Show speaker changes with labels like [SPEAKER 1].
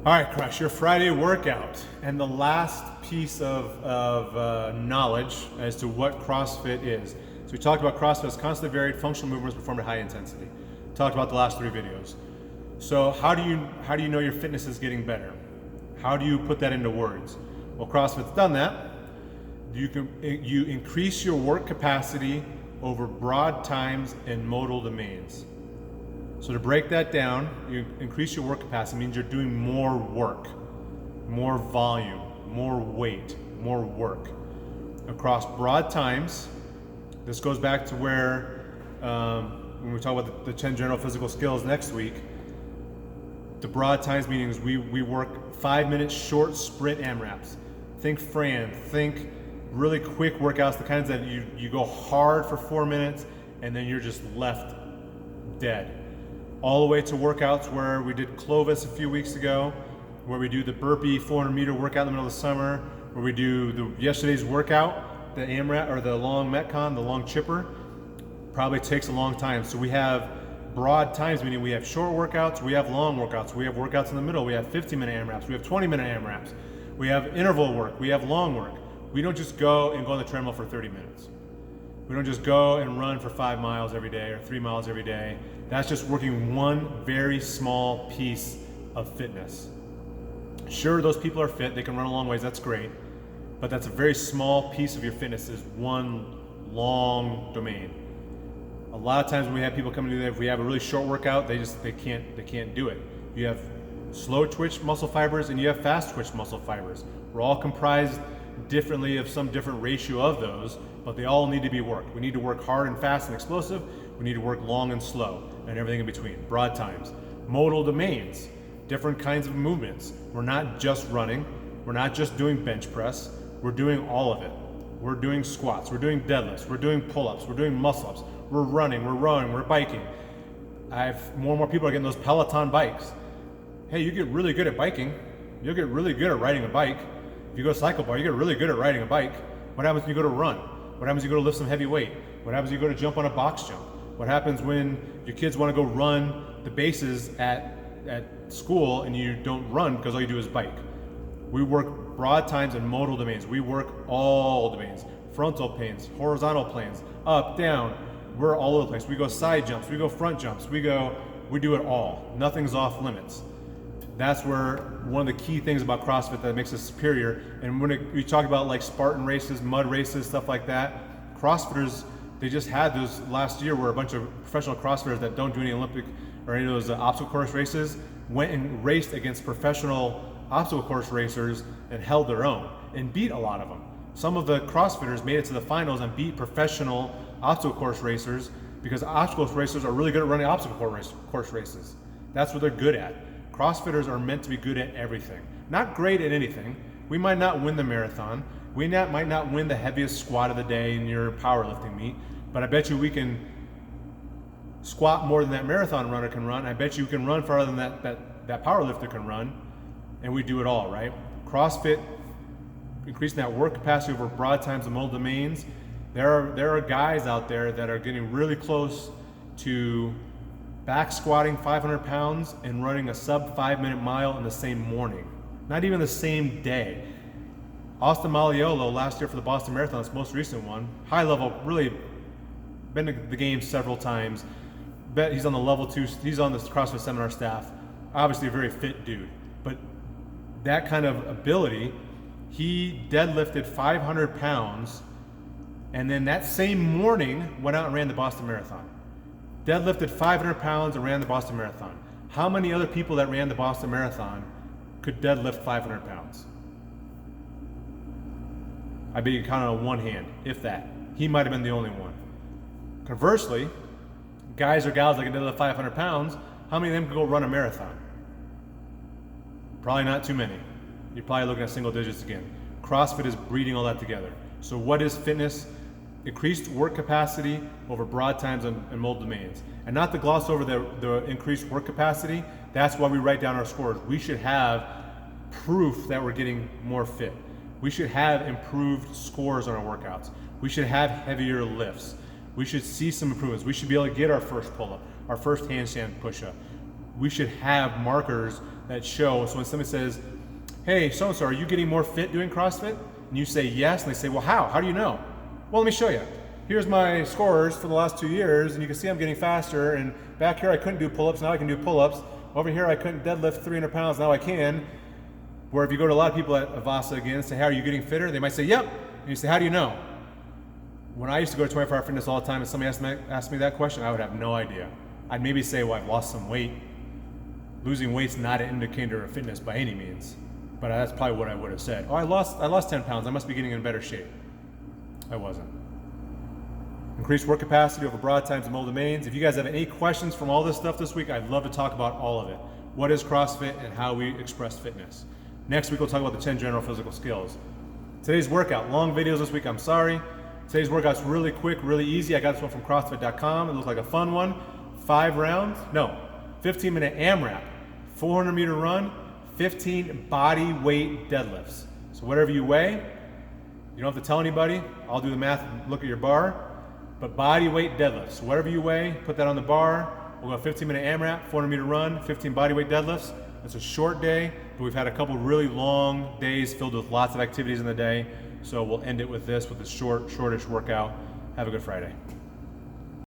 [SPEAKER 1] All right, Crush, your Friday workout. And the last piece of knowledge as to what CrossFit is. So we talked about CrossFit as constantly varied functional movements performed at high intensity. Talked about the last 3 videos. So how do you know your fitness is getting better? How do you put that into words? Well, CrossFit's done that. You increase your work capacity over broad times and modal domains. So to break that down, you increase your work capacity means you're doing more work, more volume, more weight, more work across broad times. This goes back to where when we talk about the 10 general physical skills next week, the broad times meanings we work 5-minute short sprint AMRAPs. Think Fran, think really quick workouts, the kinds that you go hard for 4 minutes and then you're just left dead. All the way to workouts where we did Clovis a few weeks ago, where we do the burpee 400-meter workout in the middle of the summer, where we do yesterday's workout, the AMRAP or the long Metcon, the long chipper, probably takes a long time. So we have broad times, meaning we have short workouts, we have long workouts, we have workouts in the middle, we have 15-minute AMRAPs, we have 20-minute AMRAPs, we have interval work, we have long work. We don't just go and go on the treadmill for 30 minutes. We don't just go and run for 5 miles every day or 3 miles every day. That's just working one very small piece of fitness. Sure, those people are fit, they can run a long ways, that's great, but that's a very small piece of your fitness is one long domain. A lot of times when we have people come to do that, if we have a really short workout, they can't do it. You have slow twitch muscle fibers and you have fast twitch muscle fibers. We're all comprised differently of some different ratio of those, but they all need to be worked. We need to work hard and fast and explosive. We need to work long and slow and everything in between, broad times. Modal domains, different kinds of movements. We're not just running. We're not just doing bench press. We're doing all of it. We're doing squats. We're doing deadlifts. We're doing pull-ups. We're doing muscle-ups. We're running. We're rowing. We're biking. More and more people are getting those Peloton bikes. Hey, you get really good at biking. You'll get really good at riding a bike. If you go cycle bar, you get really good at riding a bike. What happens when you go to run? What happens when you go to lift some heavy weight? What happens when you go to jump on a box jump? What happens when your kids want to go run the bases at school and you don't run because all you do is bike? We work broad times and modal domains. We work all domains. Frontal planes, horizontal planes, up, down. We're all over the place. We go side jumps, we go front jumps, we do it all. Nothing's off limits. That's where one of the key things about CrossFit that makes us superior. And when we talk about like Spartan races, mud races, stuff like that, CrossFitters, they just had those last year where a bunch of professional CrossFitters that don't do any Olympic or any of those obstacle course races went and raced against professional obstacle course racers and held their own and beat a lot of them. Some of the CrossFitters made it to the finals and beat professional obstacle course racers because obstacle course racers are really good at running obstacle course races. That's what they're good at. CrossFitters are meant to be good at everything. Not great at anything. We might not win the marathon. We might not win the heaviest squat of the day in your powerlifting meet, but I bet you we can squat more than that marathon runner can run. I bet you can run farther than that powerlifter can run, and we do it all, right? CrossFit, increasing that work capacity over broad times and modal domains. There are guys out there that are getting really close to back squatting 500 pounds and running a sub 5-minute mile in the same morning. Not even the same day. Austin Malleolo last year for the Boston Marathon, this most recent one, high level, really been to the game several times. Bet he's on the level 2, he's on the CrossFit seminar staff. Obviously a very fit dude, but that kind of ability, he deadlifted 500 pounds and then that same morning went out and ran the Boston Marathon. Deadlifted 500 pounds and ran the Boston Marathon. How many other people that ran the Boston Marathon could deadlift 500 pounds? I bet you can count on one hand, if that. He might have been the only one. Conversely, guys or gals that can deadlift 500 pounds, how many of them can go run a marathon? Probably not too many. You're probably looking at single digits again. CrossFit is breeding all that together. So what is fitness? Increased work capacity over broad times and modal domains. And not to gloss over the increased work capacity, that's why we write down our scores. We should have proof that we're getting more fit. We should have improved scores on our workouts. We should have heavier lifts. We should see some improvements. We should be able to get our first pull-up, our first handstand push-up. we should have markers that show. So when somebody says, hey, so-and-so, are you getting more fit doing CrossFit? And you say yes, and they say, well, how? How do you know? Well, let me show you. Here's my scores for the last 2 years, and you can see I'm getting faster, and back here I couldn't do pull-ups, now I can do pull-ups. Over here I couldn't deadlift 300 pounds, now I can. Where if you go to a lot of people at Avasa again and say, how are you getting fitter? They might say, yep. And you say, how do you know? When I used to go to 24 Hour Fitness all the time and somebody asked me that question, I would have no idea. I'd maybe say, well, I've lost some weight. Losing weight's not an indicator of fitness by any means, but that's probably what I would have said. Oh, I lost 10 pounds, I must be getting in better shape. I wasn't. Increased work capacity over broad times and mobile domains. If you guys have any questions from all this stuff this week, I'd love to talk about all of it. What is CrossFit and how we express fitness. Next week, we'll talk about the 10 general physical skills. Today's workout, long videos this week, I'm sorry. Today's workout's really quick, really easy. I got this one from CrossFit.com. It looks like a fun one. 15-minute AMRAP, 400-meter run, 15 body weight deadlifts. So whatever you weigh, you don't have to tell anybody. I'll do the math and look at your bar. But body weight deadlifts. So whatever you weigh, put that on the bar. We'll go 15-minute AMRAP, 400-meter run, 15 body weight deadlifts. It's a short day, but we've had a couple really long days filled with lots of activities in the day. So we'll end it with this, with a shortish workout. Have a good Friday.